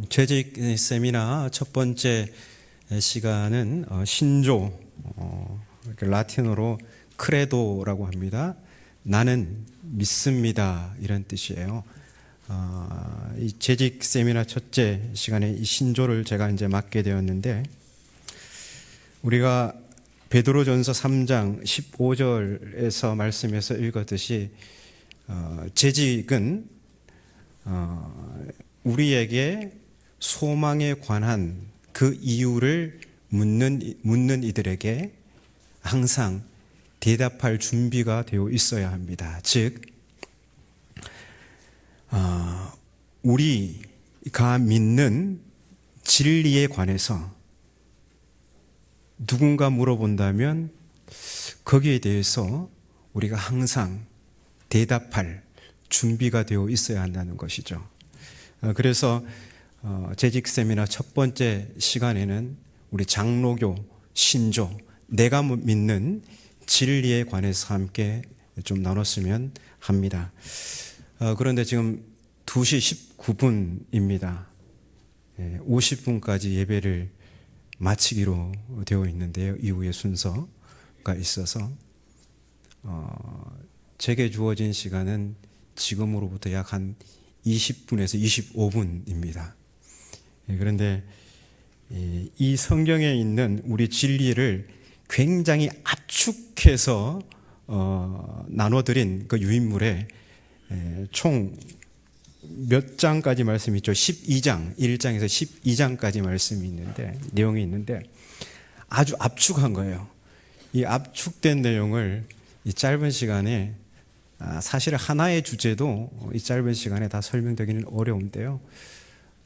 재직 세미나 첫 번째 시간은 신조, 라틴어로 크레도라고 합니다. 나는 믿습니다, 이런 뜻이에요. 이 재직 세미나 첫째 시간에 이 신조를 제가 이제 맡게 되었는데, 우리가 베드로전서 3장 15절에서 말씀에서 읽었듯이 재직은 우리에게 소망에 관한 그 이유를 묻는 이들에게 항상 대답할 준비가 되어 있어야 합니다. 즉, 우리가 믿는 진리에 관해서 누군가 물어본다면 거기에 대해서 우리가 항상 대답할 준비가 되어 있어야 한다는 것이죠. 그래서 재직 세미나 첫 번째 시간에는 우리 장로교, 신조, 내가 믿는 진리에 관해서 함께 좀 나눴으면 합니다. 그런데 지금 2시 19분입니다. 50분까지 예배를 마치기로 되어 있는데요. 이후에 순서가 있어서 제게 주어진 시간은 지금으로부터 약 한 20분에서 25분입니다. 그런데 이 성경에 있는 우리 진리를 굉장히 압축해서 나눠드린 그 유인물에 총 몇 장까지 말씀이 있죠? 12장, 1장에서 12장까지 말씀이 있는데, 내용이 있는데 아주 압축한 거예요. 이 압축된 내용을 이 짧은 시간에, 사실 하나의 주제도 이 짧은 시간에 다 설명되기는 어려운데요.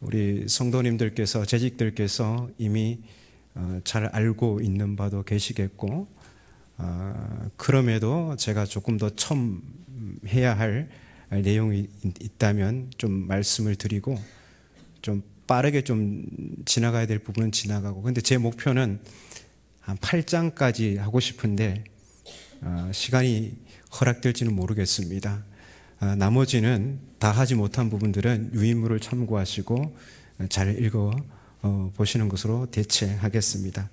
우리 성도님들께서, 재직들께서 이미 잘 알고 있는 바도 계시겠고, 그럼에도 제가 조금 더 첨해야 할 내용이 있다면 좀 말씀을 드리고, 좀 빠르게 좀 지나가야 될 부분은 지나가고, 근데 제 목표는 한 8장까지 하고 싶은데 시간이 허락될지는 모르겠습니다. 나머지는 다 하지 못한 부분들은 유인물을 참고하시고 잘 읽어 보시는 것으로 대체하겠습니다.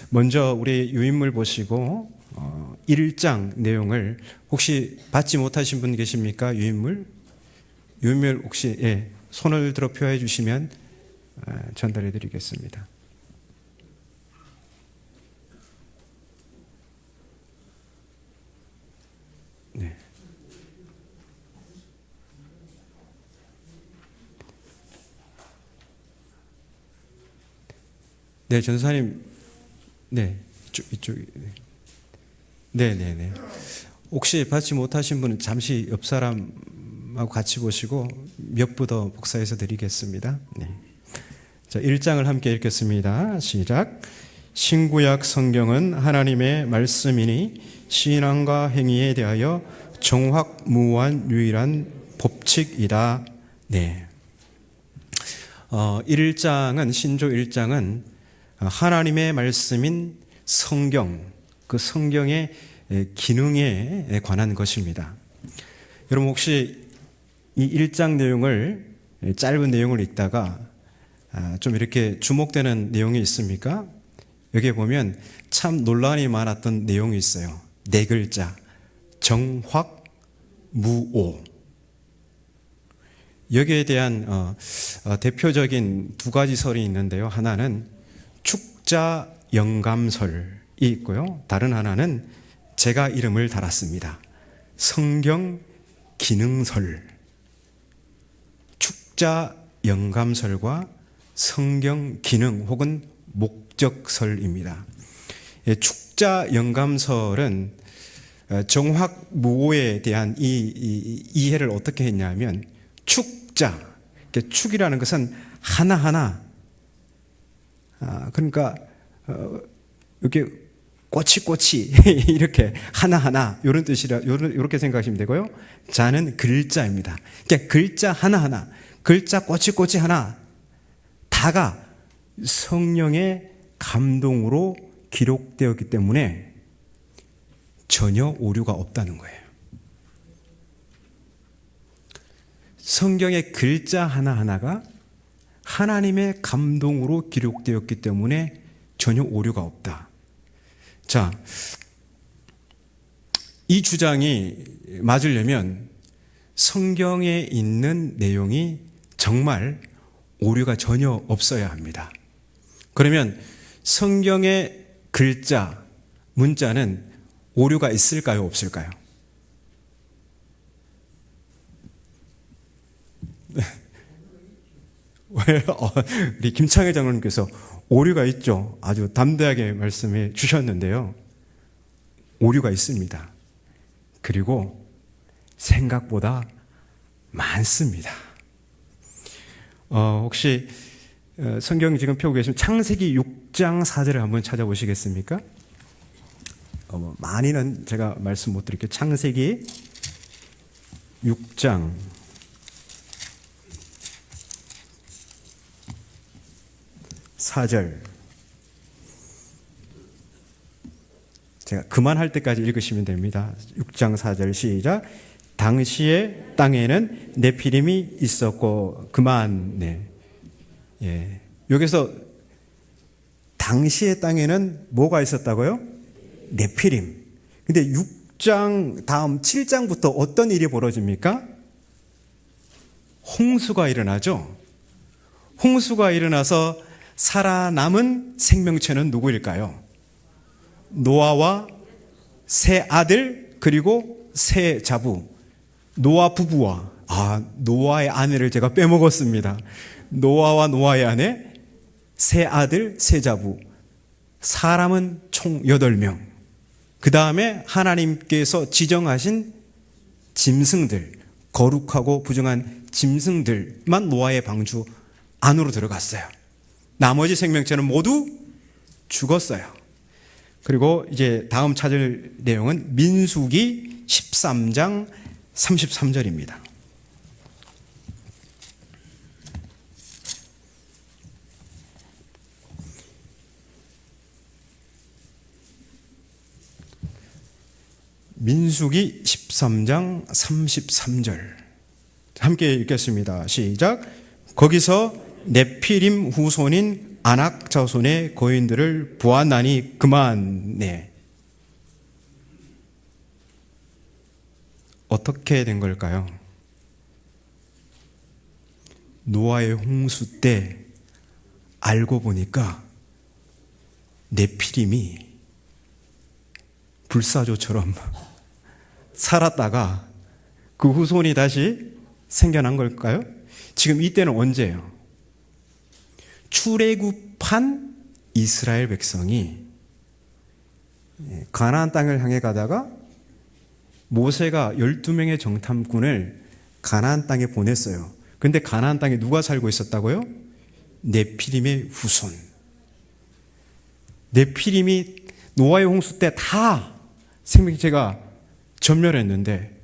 먼저 우리 유인물 보시고 1장 내용을 혹시 받지 못하신 분 계십니까? 유인물 혹시 손을 들어 표해 주시면 전달해 드리겠습니다. 네. 네, 전사님. 네, 이쪽. 네. 혹시 받지 못하신 분은 잠시 옆 사람하고 같이 보시고 몇 부 더 복사해서 드리겠습니다. 네. 자, 1장을 함께 읽겠습니다. 시작. 신구약 성경은 하나님의 말씀이니 신앙과 행위에 대하여 정확무한 유일한 법칙이다. 네. 1장은, 신조 1장은 하나님의 말씀인 성경, 그 성경의 기능에 관한 것입니다. 여러분 혹시 이 1장 내용을, 짧은 내용을 읽다가 좀 이렇게 주목되는 내용이 있습니까? 여기에 보면 참 논란이 많았던 내용이 있어요. 4글자, 정확무오. 여기에 대한 대표적인 2가지 설이 있는데요. 하나는 축자 영감설이 있고요. 다른 하나는 제가 이름을 달았습니다. 성경 기능설. 축자 영감설과 성경 기능 혹은 목적설입니다. 축자 영감설은 정확무오에 대한 이해를 어떻게 했냐면, 축자, 축이라는 것은 하나하나, 그러니까 이렇게 꼬치꼬치 이렇게 하나하나 이런 뜻이라, 이렇게 생각하시면 되고요. 자는 글자입니다. 그러니까 글자 하나하나, 글자 꼬치꼬치 하나 다가 성령의 감동으로 기록되었기 때문에 전혀 오류가 없다는 거예요. 성경의 글자 하나하나가 하나님의 감동으로 기록되었기 때문에 전혀 오류가 없다. 자, 이 주장이 맞으려면 성경에 있는 내용이 정말 오류가 전혀 없어야 합니다. 그러면 성경의 글자, 문자는 오류가 있을까요, 없을까요? 우리 김창회 장로님께서 오류가 있죠. 아주 담대하게 말씀해 주셨는데요. 오류가 있습니다. 그리고 생각보다 많습니다. 혹시 성경 지금 펴고 계시면 창세기 6장 4절을 한번 찾아보시겠습니까? 많이는 제가 말씀 못 드릴게요. 창세기 6장 4절. 제가 그만할 때까지 읽으시면 됩니다. 6장 4절 시작. 당시에 땅에는 네피림이 있었고 그만. 네. 예. 여기서 당시의 땅에는 뭐가 있었다고요? 네피림. 근데 6장 다음 7장부터 어떤 일이 벌어집니까? 홍수가 일어나죠. 홍수가 일어나서 살아남은 생명체는 누구일까요? 노아와 세 아들 그리고 세 자부. 노아 부부와 노아의 아내를 제가 빼먹었습니다. 노아와 노아의 아내, 세 아들, 세 자부. 사람은 총 8명. 그 다음에 하나님께서 지정하신 짐승들, 거룩하고 부정한 짐승들만 노아의 방주 안으로 들어갔어요. 나머지 생명체는 모두 죽었어요. 그리고 이제 다음 찾을 내용은 민수기 13장 33절입니다. 민수기 13장 33절 함께 읽겠습니다. 시작. 거기서 네피림 후손인 아낙 자손의 거인들을 보았나니 그만. 네. 어떻게 된 걸까요? 노아의 홍수 때 알고 보니까 네피림이 불사조처럼 살았다가 그 후손이 다시 생겨난 걸까요? 지금 이때는 언제예요? 출애굽한 이스라엘 백성이 가나안 땅을 향해 가다가 모세가 12명의 정탐꾼을 가나안 땅에 보냈어요. 근데 가나안 땅에 누가 살고 있었다고요? 네피림의 후손. 네피림이 노아의 홍수 때 다 생명체가 전멸했는데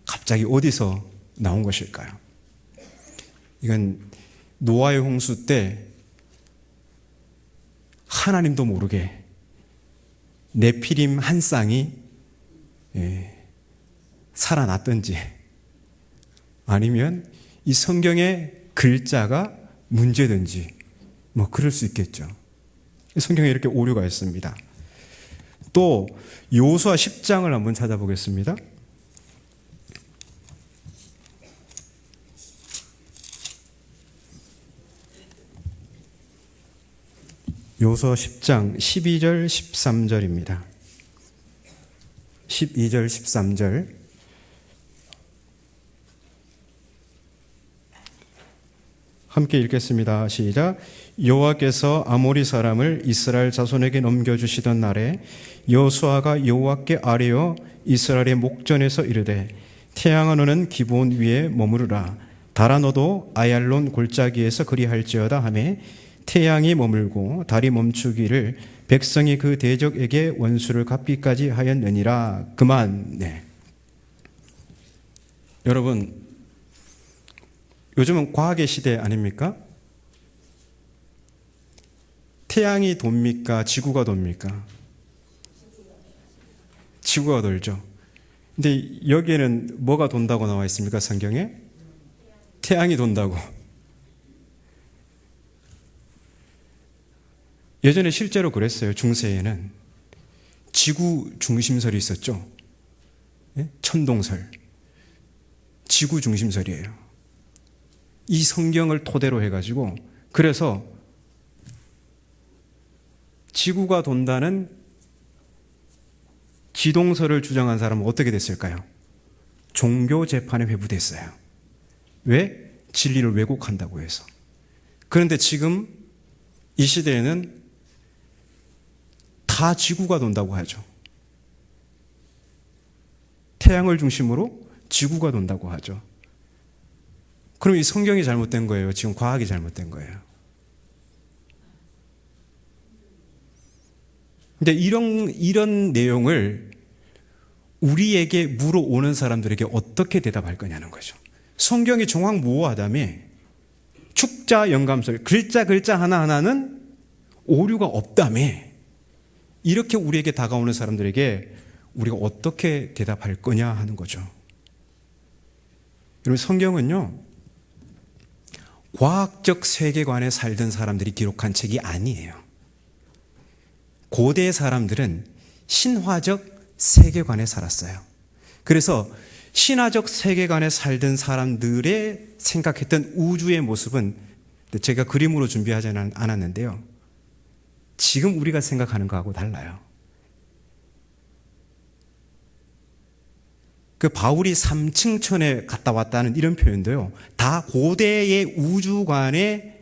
갑자기 어디서 나온 것일까요? 이건 노아의 홍수 때 하나님도 모르게 네피림 한 쌍이 살아났던지 아니면 이 성경의 글자가 문제든지 뭐 그럴 수 있겠죠. 성경에 이렇게 오류가 있습니다. 또 여호수아 10장을 한번 찾아보겠습니다. 여호수아 10장 12절 13절입니다. 12절 13절 함께 읽겠습니다. 시작. 여호와께서 아모리 사람을 이스라엘 자손에게 넘겨주시던 날에 여호수아가 여호와께 아뢰어 이스라엘의 목전에서 이르되 태양아 너는 기브온 위에 머무르라 달아 너도 아얄론 골짜기에서 그리할지어다 하매 태양이 머물고 달이 멈추기를 백성이 그 대적에게 원수를 갚기까지 하였느니라. 그만. 네. 여러분 요즘은 과학의 시대 아닙니까? 태양이 돕니까? 지구가 돕니까? 지구가 돌죠. 근데 여기에는 뭐가 돈다고 나와 있습니까? 성경에? 태양이 돈다고. 예전에 실제로 그랬어요. 중세에는 지구 중심설이 있었죠. 예? 천동설. 지구 중심설이에요. 이 성경을 토대로 해가지고, 그래서 지구가 돈다는 지동설을 주장한 사람은 어떻게 됐을까요? 종교 재판에 회부됐어요. 왜? 진리를 왜곡한다고 해서. 그런데 지금 이 시대에는 다 지구가 돈다고 하죠. 태양을 중심으로 지구가 돈다고 하죠. 그럼 이 성경이 잘못된 거예요? 지금 과학이 잘못된 거예요? 근데 이런 내용을 우리에게 물어오는 사람들에게 어떻게 대답할 거냐는 거죠. 성경이 정확 모호하다며 축자 영감설 글자 하나하나는 오류가 없다며 이렇게 우리에게 다가오는 사람들에게 우리가 어떻게 대답할 거냐 하는 거죠. 여러분, 성경은요 과학적 세계관에 살던 사람들이 기록한 책이 아니에요. 고대 사람들은 신화적 세계관에 살았어요. 그래서 신화적 세계관에 살던 사람들의 생각했던 우주의 모습은 제가 그림으로 준비하지 않았는데요. 지금 우리가 생각하는 거하고 달라요. 그 바울이 삼층천에 갔다 왔다는 이런 표현도요, 다 고대의 우주관에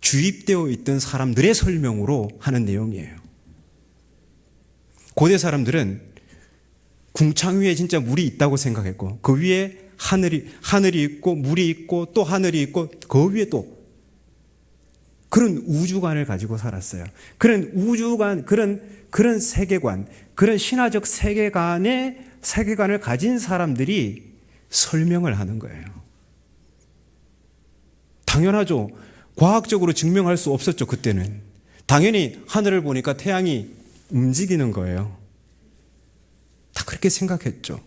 주입되어 있던 사람들의 설명으로 하는 내용이에요. 고대 사람들은 궁창 위에 진짜 물이 있다고 생각했고, 그 위에 하늘이 있고 물이 있고 또 하늘이 있고 그 위에 또 그런 우주관을 가지고 살았어요. 그런 우주관, 그런 세계관, 그런 신화적 세계관을 가진 사람들이 설명을 하는 거예요. 당연하죠. 과학적으로 증명할 수 없었죠, 그때는. 당연히 하늘을 보니까 태양이 움직이는 거예요. 다 그렇게 생각했죠.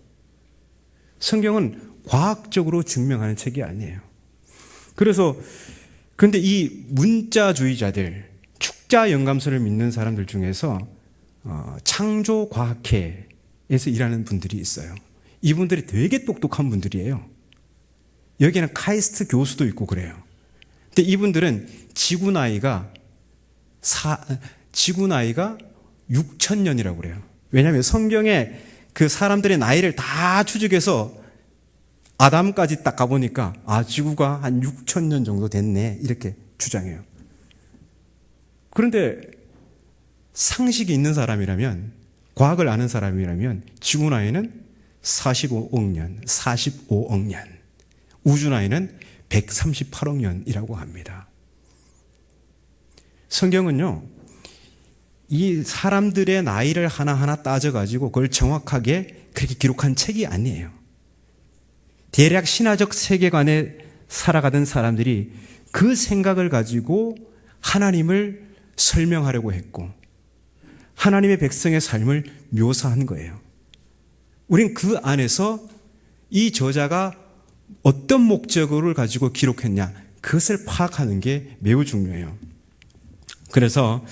성경은 과학적으로 증명하는 책이 아니에요. 그래서 그런데 이 문자주의자들, 축자 영감설을 믿는 사람들 중에서 창조과학회에서 일하는 분들이 있어요. 이분들이 되게 똑똑한 분들이에요. 여기는 카이스트 교수도 있고 그래요. 근데 이분들은 지구 나이가 6,000년이라고 그래요. 왜냐하면 성경에 그 사람들의 나이를 다 추적해서 아담까지 딱 가보니까 지구가 한 6,000년 정도 됐네 이렇게 주장해요. 그런데 상식이 있는 사람이라면, 과학을 아는 사람이라면 지구 나이는 45억 년, 우주 나이는 138억 년이라고 합니다. 성경은요, 이 사람들의 나이를 하나하나 따져가지고 그걸 정확하게 그렇게 기록한 책이 아니에요. 대략 신화적 세계관에 살아가던 사람들이 그 생각을 가지고 하나님을 설명하려고 했고 하나님의 백성의 삶을 묘사한 거예요. 우린 그 안에서 이 저자가 어떤 목적을 가지고 기록했냐, 그것을 파악하는 게 매우 중요해요. 그래서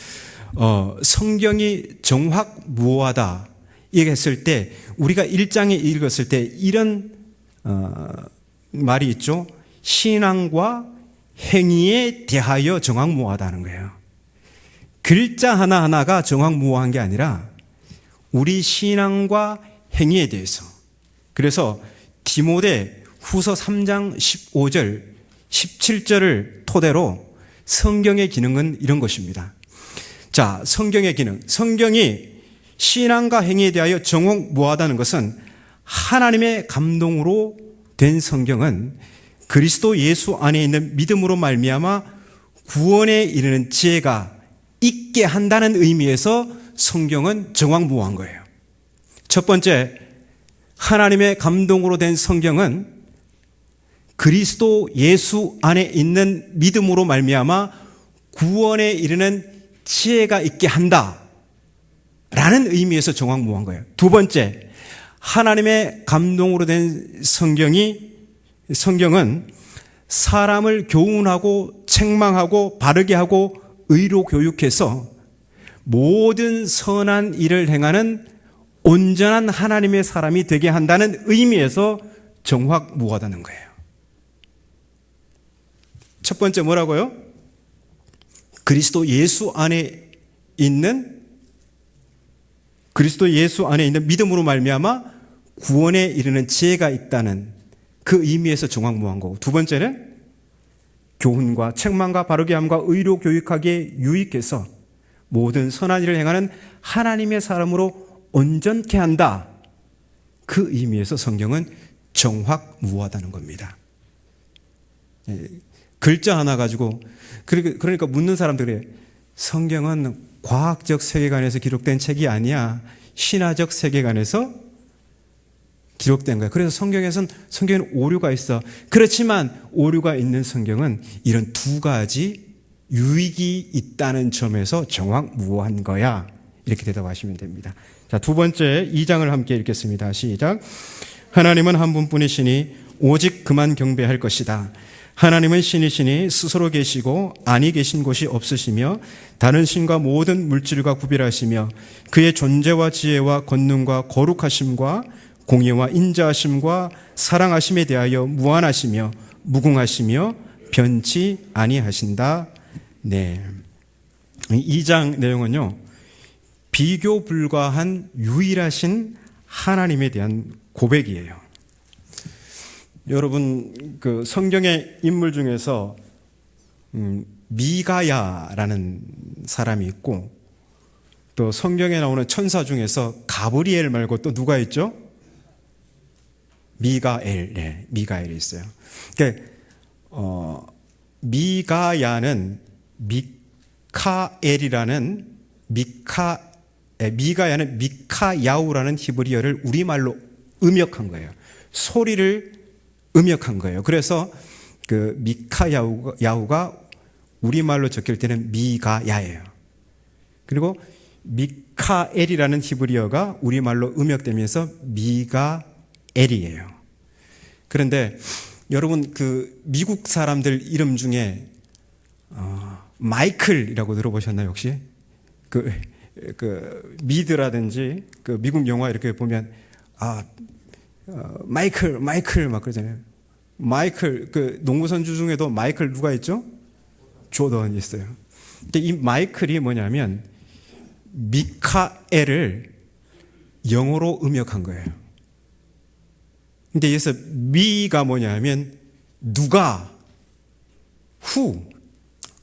성경이 정확무오하다 얘기했을 때, 우리가 1장에 읽었을 때 이런 말이 있죠. 신앙과 행위에 대하여 정확무오하다는 거예요. 글자 하나하나가 정확무오한 게 아니라 우리 신앙과 행위에 대해서. 그래서 디모데 후서 3장 15절 17절을 토대로 성경의 기능은 이런 것입니다. 자, 성경의 기능. 성경이 신앙과 행위에 대하여 정확무오하다는 것은 하나님의 감동으로 된 성경은 그리스도 예수 안에 있는 믿음으로 말미암아 구원에 이르는 지혜가 있게 한다는 의미에서 성경은 정확무오한 거예요. 첫 번째, 하나님의 감동으로 된 성경은 그리스도 예수 안에 있는 믿음으로 말미암아 구원에 이르는 지혜가 있게 한다 라는 의미에서 정확무오한 거예요. 두 번째, 하나님의 감동으로 된 성경은 사람을 교훈하고 책망하고 바르게 하고 의로 교육해서 모든 선한 일을 행하는 온전한 하나님의 사람이 되게 한다는 의미에서 정확무하다는 거예요. 첫 번째 뭐라고요? 그리스도 예수 안에 있는 믿음으로 말미암아 구원에 이르는 지혜가 있다는 그 의미에서 정확무한 거고, 두 번째는 교훈과 책망과 바르게 함과 의로 교육하기에 유익해서 모든 선한 일을 행하는 하나님의 사람으로 온전케 한다. 그 의미에서 성경은 정확무하다는 겁니다. 글자 하나 가지고, 그러니까 묻는 사람들이 성경은 과학적 세계관에서 기록된 책이 아니야, 신화적 세계관에서 기록된 거야. 그래서 성경에는 오류가 있어. 그렇지만 오류가 있는 성경은 이런 두 가지 유익이 있다는 점에서 정확무한 거야. 이렇게 대답하시면 됩니다. 자, 두 번째 2장을 함께 읽겠습니다. 시작. 하나님은 한 분뿐이시니 오직 그만 경배할 것이다. 하나님은 신이시니 스스로 계시고 아니 계신 곳이 없으시며 다른 신과 모든 물질과 구별하시며 그의 존재와 지혜와 권능과 거룩하심과 공의와 인자하심과 사랑하심에 대하여 무한하시며 무궁하시며 변치 아니하신다. 네. 2장 내용은요, 비교 불가한 유일하신 하나님에 대한 고백이에요. 여러분, 그 성경의 인물 중에서 미가야라는 사람이 있고, 또 성경에 나오는 천사 중에서 가브리엘 말고 또 누가 있죠? 미가엘. 네, 미가엘이 있어요. 그러니까 미가야는 미가야는 미카야우라는 히브리어를 우리말로 음역한 거예요. 소리를 음역한 거예요. 그래서 그 미카야우가 우리말로 적힐 때는 미가야예요. 그리고 미카엘이라는 히브리어가 우리말로 음역되면서 미가엘이에요. 그런데 여러분, 그 미국 사람들 이름 중에 마이클이라고 들어보셨나요, 혹시? 그 미드라든지 그 미국 영화 이렇게 보면 마이클 막 그러잖아요. 마이클, 그 농구 선수 중에도 마이클 누가 있죠? 조던이 있어요. 근데 이 마이클이 뭐냐면 미카엘을 영어로 음역한 거예요. 근데 여기서 미가 뭐냐면 누가, 후,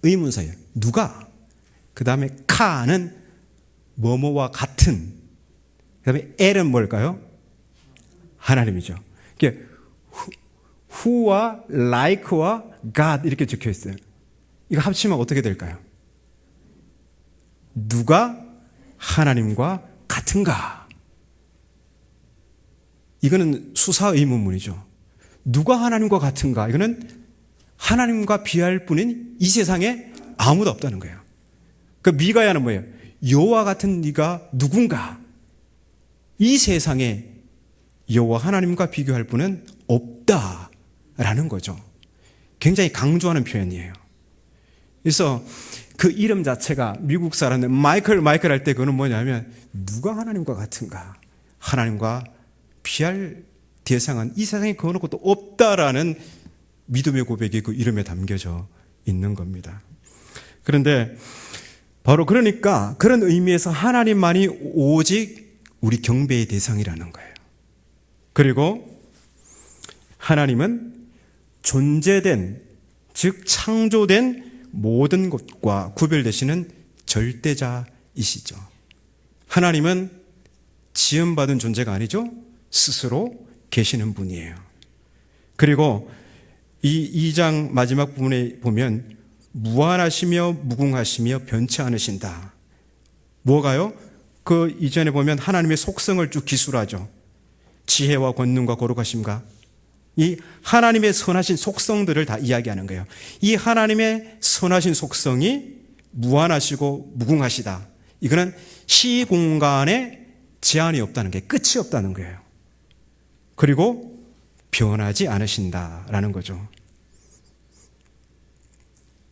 의문사예요. 누가. 그 다음에 카는 뭐뭐와 같은. 그 다음에 엘은 뭘까요? 하나님이죠. 그러니까 who와 like와 God 이렇게 적혀 있어요. 이거 합치면 어떻게 될까요? 누가 하나님과 같은가? 이거는 수사 의문문이죠. 누가 하나님과 같은가? 이거는 하나님과 비할 뿐인 이 세상에 아무도 없다는 거예요. 그 미가야는 뭐예요? 여호와 같은 네가 누군가? 이 세상에 여호와 하나님과 비교할 분은 없다라는 거죠. 굉장히 강조하는 표현이에요. 그래서 그 이름 자체가 미국 사람들 마이클 할 때 그거는 뭐냐면 누가 하나님과 같은가? 하나님과 비할 대상은 이 세상에 그어놓고 또 없다라는 믿음의 고백이 그 이름에 담겨져 있는 겁니다. 그런데 바로 그러니까 그런 의미에서 하나님만이 오직 우리 경배의 대상이라는 거예요. 그리고 하나님은 존재된, 즉 창조된 모든 것과 구별되시는 절대자이시죠. 하나님은 지음받은 존재가 아니죠. 스스로 계시는 분이에요. 그리고 이 2장 마지막 부분에 보면 무한하시며 무궁하시며 변치 않으신다. 뭐가요? 그 이전에 보면 하나님의 속성을 쭉 기술하죠. 지혜와 권능과 거룩하심과 이 하나님의 선하신 속성들을 다 이야기하는 거예요. 이 하나님의 선하신 속성이 무한하시고 무궁하시다. 이거는 시공간에 제한이 없다는 게, 끝이 없다는 거예요. 그리고 변하지 않으신다라는 거죠.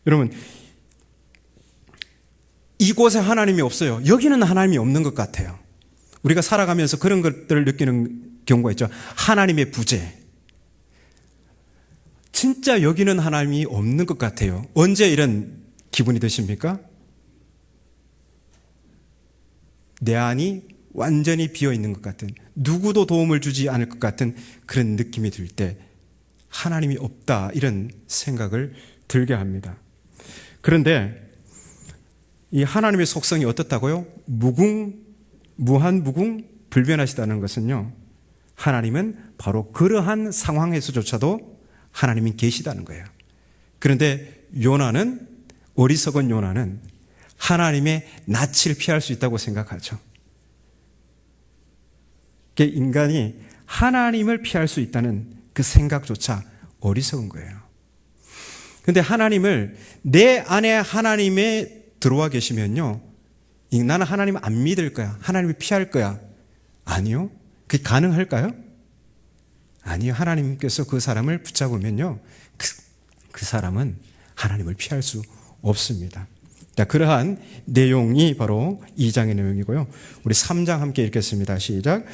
여러분, 이곳에 하나님이 없어요. 여기는 하나님이 없는 것 같아요. 우리가 살아가면서 그런 것들을 느끼는 경우가 있죠. 하나님의 부재. 진짜 여기는 하나님이 없는 것 같아요. 언제 이런 기분이 드십니까? 내 안이 완전히 비어있는 것 같은, 누구도 도움을 주지 않을 것 같은 그런 느낌이 들 때 하나님이 없다, 이런 생각을 들게 합니다. 그런데 이 하나님의 속성이 어떻다고요? 무한 무궁 불변하시다는 것은요, 하나님은 바로 그러한 상황에서조차도 하나님이 계시다는 거예요. 그런데 어리석은 요나는 하나님의 낯을 피할 수 있다고 생각하죠. 인간이 하나님을 피할 수 있다는 그 생각조차 어리석은 거예요. 그런데 하나님을, 내 안에 하나님에 들어와 계시면요, 나는 하나님 안 믿을 거야, 하나님을 피할 거야. 아니요. 그게 가능할까요? 아니요. 하나님께서 그 사람을 붙잡으면요, 그 사람은 하나님을 피할 수 없습니다. 자, 그러한 내용이 바로 2장의 내용이고요. 우리 3장 함께 읽겠습니다. 시작.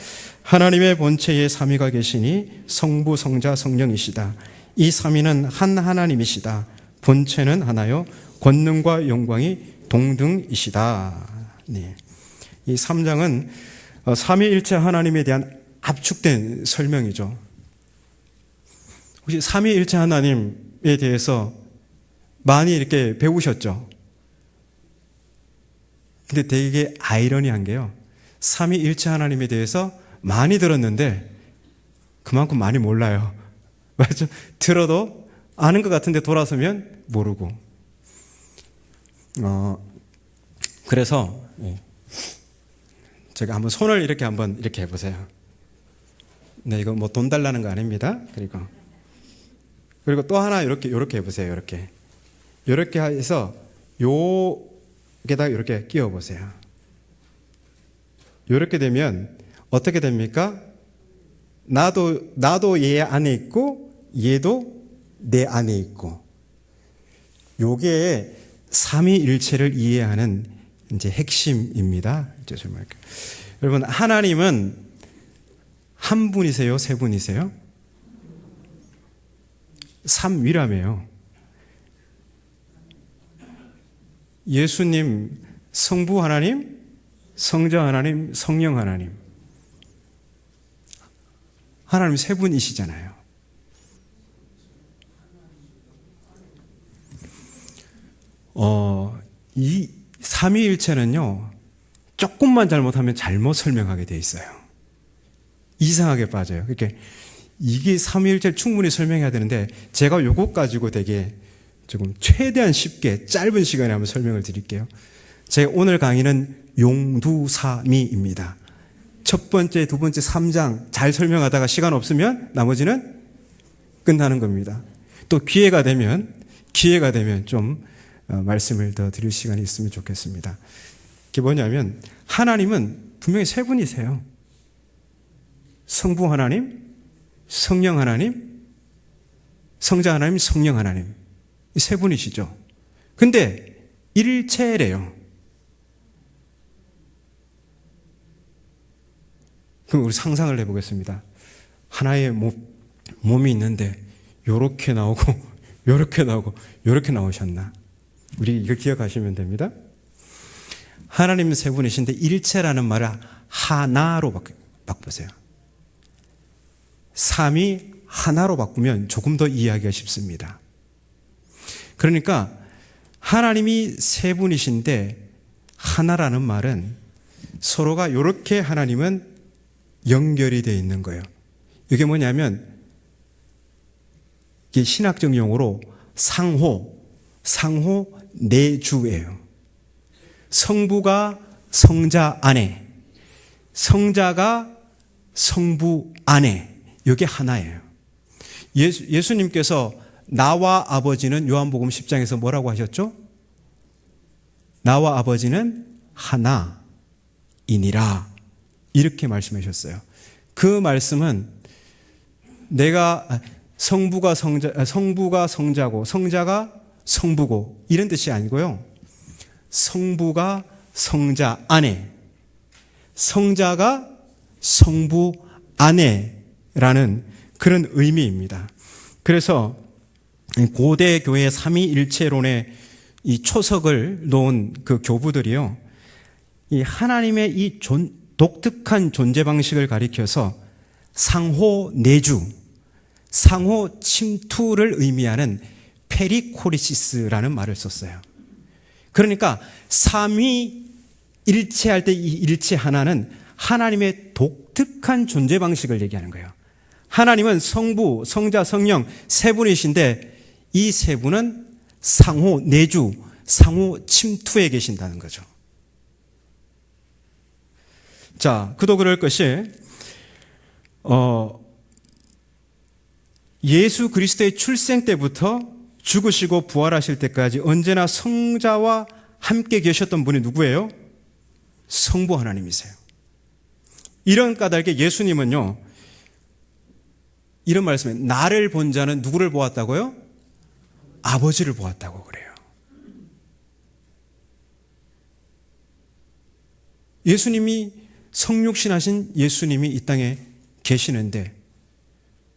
하나님의 본체에 삼위가 계시니 성부, 성자, 성령이시다. 이 삼위는 한 하나님이시다. 본체는 하나요, 권능과 영광이 동등이시다. 네. 이 3장은 삼위일체 하나님에 대한 압축된 설명이죠. 혹시 삼위일체 하나님에 대해서 많이 이렇게 배우셨죠? 근데 되게 아이러니한 게요, 삼위일체 하나님에 대해서 많이 들었는데 그만큼 많이 몰라요. 맞죠? 들어도 아는 것 같은데 돌아서면 모르고. 그래서 제가 한번 손을 이렇게 해보세요. 네, 이거 뭐 돈 달라는 거 아닙니다. 그리고 또 하나 이렇게 해보세요. 이렇게 해서 여기다가 이렇게 끼워 보세요. 이렇게 되면 어떻게 됩니까? 나도 얘 안에 있고 얘도 내 안에 있고. 요게 삼위일체를 이해하는 이제 핵심입니다. 여러분, 하나님은 한 분이세요? 세 분이세요? 삼위라며요. 예수님 성부 하나님, 성자 하나님, 성령 하나님. 하나님 세 분이시잖아요. 이 삼위일체는요, 조금만 잘못하면 잘못 설명하게 돼 있어요. 이상하게 빠져요. 그러니까 이게 삼위일체를 충분히 설명해야 되는데 제가 요것 가지고 되게 조금 최대한 쉽게 짧은 시간에 한번 설명을 드릴게요. 제 오늘 강의는 용두삼위입니다. 첫 번째, 두 번째, 3장 잘 설명하다가 시간 없으면 나머지는 끝나는 겁니다. 또 기회가 되면 좀 말씀을 더 드릴 시간이 있으면 좋겠습니다. 그게 뭐냐면, 하나님은 분명히 세 분이세요. 성부 하나님, 성령 하나님, 성자 하나님, 성령 하나님. 이 세 분이시죠. 근데 일체래요. 그럼 우리 상상을 해보겠습니다. 하나의 몸이 있는데 요렇게 나오고 요렇게 나오고 요렇게 나오셨나? 우리 이거 기억하시면 됩니다. 하나님은 세 분이신데 일체라는 말을 하나로 바꾸세요. 삼위 하나로 바꾸면 조금 더 이해하기가 쉽습니다. 그러니까 하나님이 세 분이신데 하나라는 말은 서로가 이렇게 하나님은 연결이 되어 있는 거예요. 이게 뭐냐면, 이게 신학적 용어로 상호 내주예요. 성부가 성자 안에, 성자가 성부 안에, 이게 하나예요. 예수님께서 나와 아버지는 요한복음 10장에서 뭐라고 하셨죠? 나와 아버지는 하나이니라, 이렇게 말씀하셨어요. 그 말씀은 내가 성부가 성자고 성자가 성부고 이런 뜻이 아니고요, 성부가 성자 안에, 성자가 성부 안에라는 그런 의미입니다. 그래서 고대 교회 삼위일체론의 이 초석을 놓은 그 교부들이요, 이 하나님의 이 독특한 존재 방식을 가리켜서 상호 내주, 상호 침투를 의미하는 페리코리시스라는 말을 썼어요. 그러니까 삼위일체할 때 이 일체 하나는 하나님의 독특한 존재 방식을 얘기하는 거예요. 하나님은 성부, 성자, 성령 세 분이신데 이 세 분은 상호 내주, 상호 침투에 계신다는 거죠. 자, 그도 그럴 것이 예수 그리스도의 출생 때부터 죽으시고 부활하실 때까지 언제나 성자와 함께 계셨던 분이 누구예요? 성부 하나님이세요. 이런 까닭에 예수님은요, 이런 말씀에 나를 본 자는 누구를 보았다고요? 아버지를 보았다고 그래요. 예수님이 성육신하신 예수님이 이 땅에 계시는데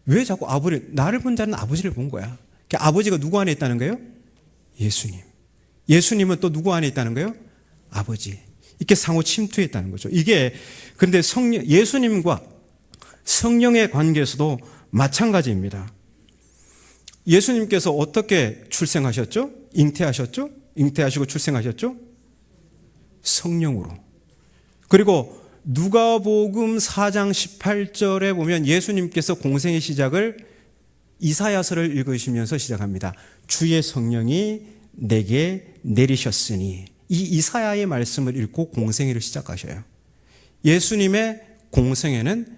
왜 자꾸 나를 본 자는 아버지를 본 거야? 그러니까 아버지가 누구 안에 있다는 거예요? 예수님. 예수님은 또 누구 안에 있다는 거예요? 아버지. 이렇게 상호 침투해 있다는 거죠. 이게 그런데 예수님과 성령의 관계에서도 마찬가지입니다. 예수님께서 어떻게 출생하셨죠? 잉태하셨죠? 잉태하시고 출생하셨죠? 성령으로. 그리고 누가복음 4장 18절에 보면 예수님께서 공생의 시작을 이사야서를 읽으시면서 시작합니다. 주의 성령이 내게 내리셨으니, 이 이사야의 말씀을 읽고 공생애를 시작하셔요. 예수님의 공생애는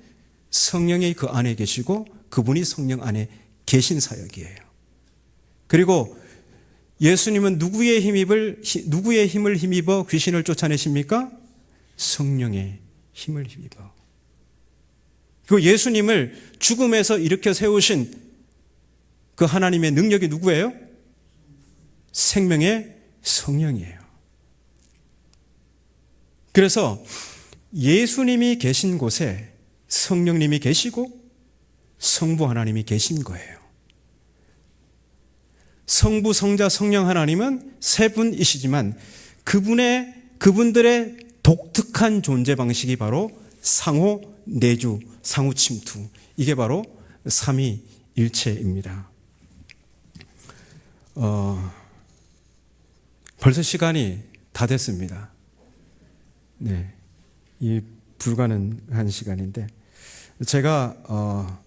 성령이 그 안에 계시고 그분이 성령 안에 계신 사역이에요. 그리고 예수님은 누구의 힘을 힘입어 귀신을 쫓아내십니까? 성령의 힘을 힘입어. 그리고 예수님을 죽음에서 일으켜 세우신 그 하나님의 능력이 누구예요? 생명의 성령이에요. 그래서 예수님이 계신 곳에 성령님이 계시고 성부 하나님이 계신 거예요. 성부, 성자, 성령 하나님은 세 분이시지만 그분들의 독특한 존재 방식이 바로 상호 내주, 상호 침투. 이게 바로 삼위일체입니다. 벌써 시간이 다 됐습니다. 네, 이 불가능한 시간인데 제가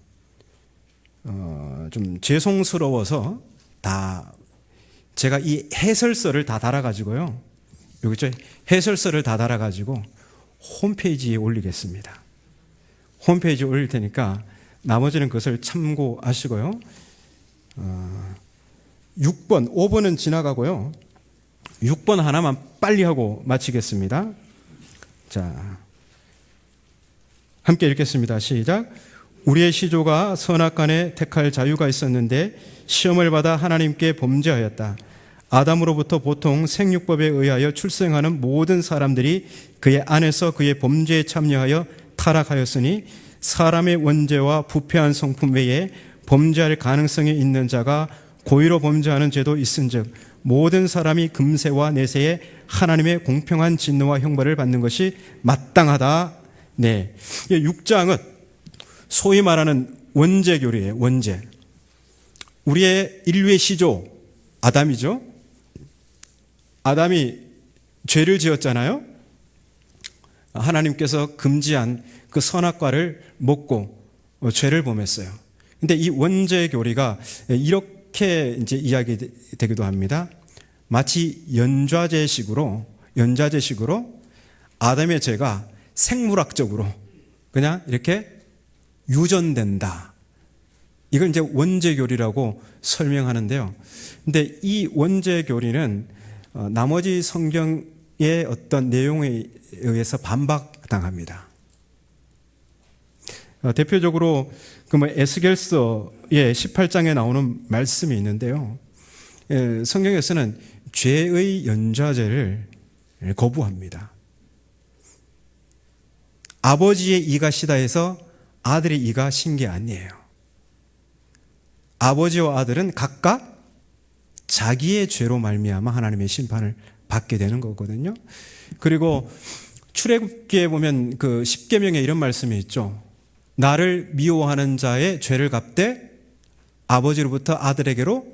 좀 죄송스러워서 제가 이 해설서를 다 달아가지고요. 여기 해설서를 다 달아가지고 홈페이지에 올리겠습니다. 홈페이지에 올릴 테니까 나머지는 그것을 참고하시고요. 6번, 5번은 지나가고요. 6번 하나만 빨리 하고 마치겠습니다. 자, 함께 읽겠습니다. 시작. 우리의 시조가 선악간에 택할 자유가 있었는데 시험을 받아 하나님께 범죄하였다. 아담으로부터 보통 생육법에 의하여 출생하는 모든 사람들이 그의 안에서 그의 범죄에 참여하여 타락하였으니 사람의 원죄와 부패한 성품 외에 범죄할 가능성이 있는 자가 고의로 범죄하는 죄도 있은즉 모든 사람이 금세와 내세에 하나님의 공평한 진노와 형벌을 받는 것이 마땅하다. 네, 6장은 소위 말하는 원죄교리예요. 원죄. 우리의 인류의 시조 아담이죠. 아담이 죄를 지었잖아요. 하나님께서 금지한 그 선악과를 먹고 죄를 범했어요. 근데 이 원죄교리가 이렇게 이제 이야기되기도 합니다. 마치 연좌제식으로 아담의 죄가 생물학적으로 그냥 이렇게 유전된다. 이걸 이제 원죄교리라고 설명하는데요. 근데 이 원죄교리는 나머지 성경의 어떤 내용에 의해서 반박당합니다. 대표적으로 에스겔서의 18장에 나오는 말씀이 있는데요. 성경에서는 죄의 연좌제를 거부합니다. 아버지의 이가 시다 해서 아들의 이가 신 게 아니에요. 아버지와 아들은 각각 자기의 죄로 말미암아 하나님의 심판을 받게 되는 거거든요. 그리고 출애굽기에 보면 그 10계명에 이런 말씀이 있죠. 나를 미워하는 자의 죄를 갚되 아버지로부터 아들에게로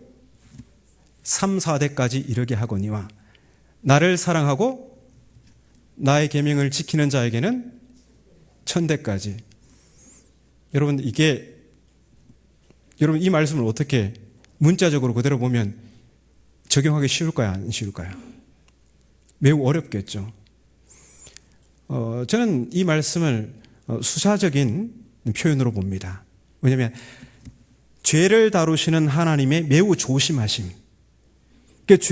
3, 4대까지 이르게 하거니와 나를 사랑하고 나의 계명을 지키는 자에게는 1000대까지. 여러분 여러분 이 말씀을 어떻게 문자적으로 그대로 보면 적용하기 쉬울까요? 안 쉬울까요? 매우 어렵겠죠. 저는 이 말씀을 수사적인 표현으로 봅니다. 왜냐하면 죄를 다루시는 하나님의 매우 조심하심. 그러니까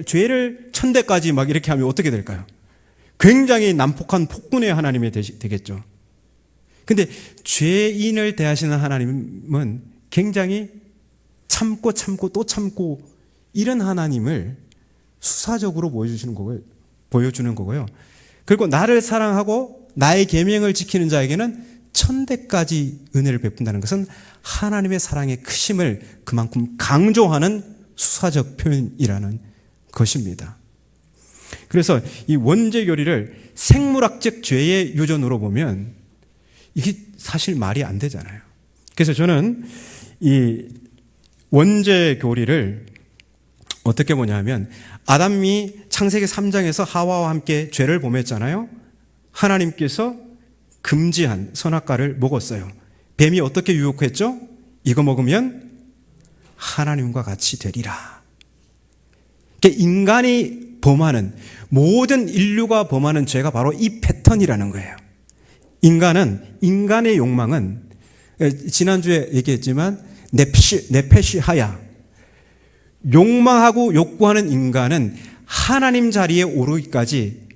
죄를 1000대까지 막 이렇게 하면 어떻게 될까요? 굉장히 난폭한 폭군의 하나님이 되겠죠. 근데 죄인을 대하시는 하나님은 굉장히 참고 또 참고 이런 하나님을 수사적으로 보여주는 거고요. 그리고 나를 사랑하고 나의 계명을 지키는 자에게는 1000대까지 은혜를 베푼다는 것은 하나님의 사랑의 크심을 그만큼 강조하는 수사적 표현이라는 것입니다. 그래서 이 원죄교리를 생물학적 죄의 유전으로 보면 이게 사실 말이 안 되잖아요. 그래서 저는 이 원죄교리를 어떻게 보냐면 아담이 창세기 3장에서 하와와 함께 죄를 범했잖아요. 하나님께서 금지한 선악과를 먹었어요. 뱀이 어떻게 유혹했죠? 이거 먹으면 하나님과 같이 되리라. 그러니까 인간이 범하는 모든 인류가 범하는 죄가 바로 이 패턴이라는 거예요. 인간의 욕망은 지난주에 얘기했지만 네페시하야, 욕망하고 욕구하는 인간은 하나님 자리에 오르기까지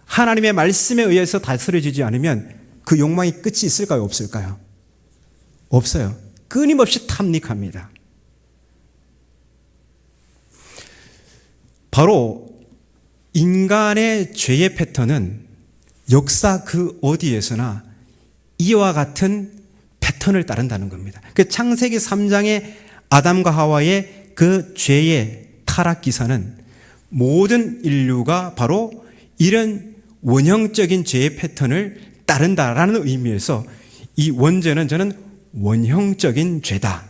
하나님의 말씀에 의해서 다스려지지 않으면 그 욕망이 끝이 있을까요? 없을까요? 없어요. 끊임없이 탐닉합니다. 바로 인간의 죄의 패턴은 역사 그 어디에서나 이와 같은 패턴을 따른다는 겁니다. 그 창세기 3장의 아담과 하와의 그 죄의 타락 기사는 모든 인류가 바로 이런 원형적인 죄의 패턴을 따른다라는 의미에서 이 원죄는 저는 원형적인 죄다.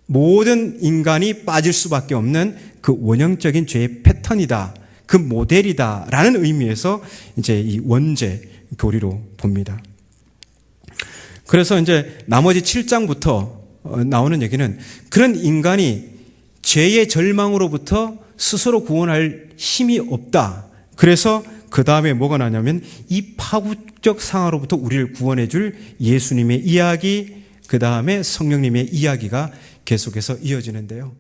모든 인간이 빠질 수밖에 없는 그 원형적인 죄의 패턴이다. 그 모델이다라는 의미에서 이제 이 원죄 교리로 봅니다. 그래서 이제 나머지 7장부터 나오는 얘기는 그런 인간이 죄의 절망으로부터 스스로 구원할 힘이 없다. 그래서 그 다음에 뭐가 나냐면 이 파국적 상황으로부터 우리를 구원해 줄 예수님의 이야기, 그 다음에 성령님의 이야기가 계속해서 이어지는데요.